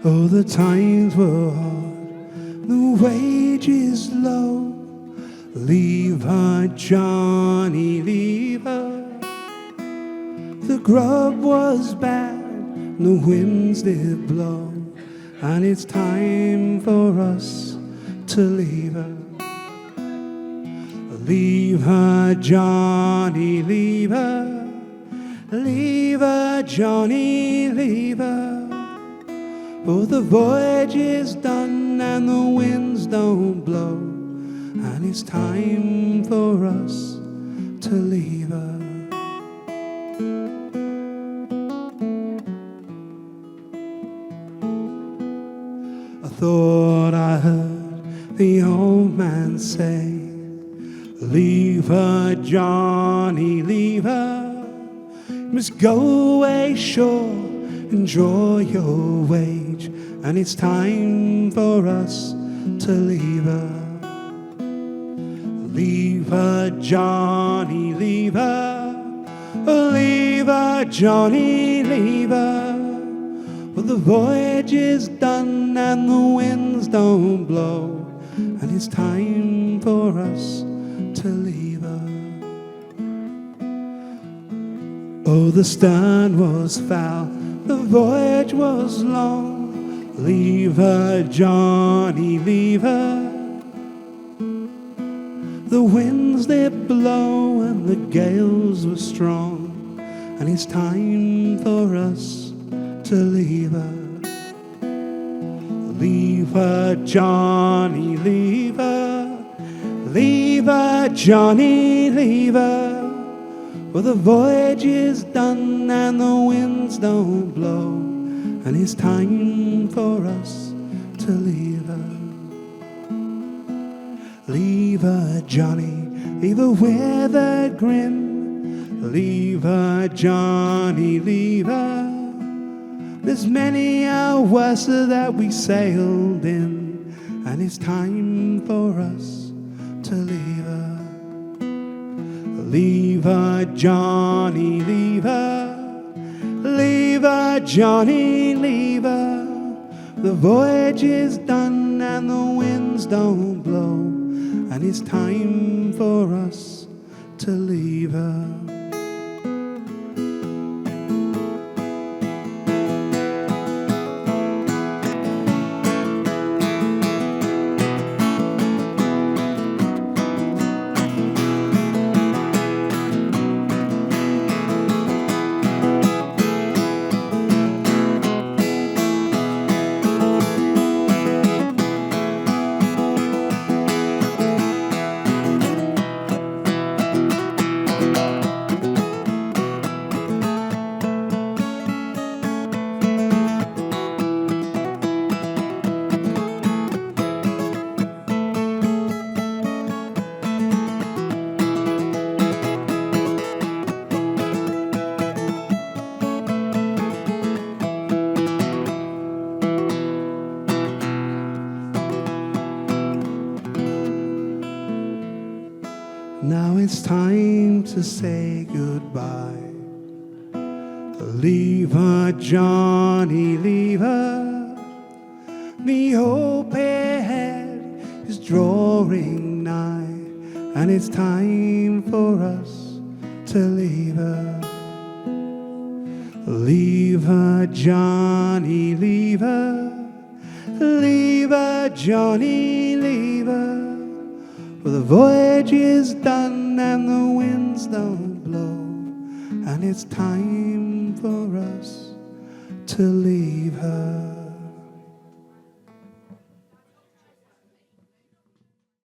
Oh, the times were hard, the wages low. Leave her, Johnny, leave her. The grub was bad, the winds did blow, and it's time for us to leave her. Leave her, Johnny, leave her. Leave her, Johnny, leave her. For the voyage is done and the winds don't blow, and it's time for us to leave her. I thought I heard the old man say, leave her, Johnny, leave her. You must go away shore and draw your wage, and it's time for us to leave her. Leave her, Johnny, leave her. Leave her, Johnny, leave her. For the voyage is done and the winds don't blow, and it's time for us to leave her. Oh, the stern was foul, the voyage was long. Leave her, Johnny, leave her. The winds did blow and the gales were strong, and it's time for us to leave her. Leave her, Johnny, leave her. Leave her, Johnny, leave her. For the voyage is done and the winds don't blow, and it's time for us to leave her. Leave her, Johnny, leave her with a grin. Leave her, Johnny, leave her. There's many a worse that we sailed in, and it's time for us to leave her. Leave her, Johnny, leave her. Leave her, Johnny, leave her. The voyage is done and the winds don't blow, and it's time for us to leave her. Now it's time to say goodbye. Leave her, Johnny, leave her. The hope ahead is drawing nigh, and it's time for us to leave her. Leave her, Johnny, leave her. Leave her, Johnny, leave her. For the voyage is done and the winds don't blow, and it's time for us to leave her.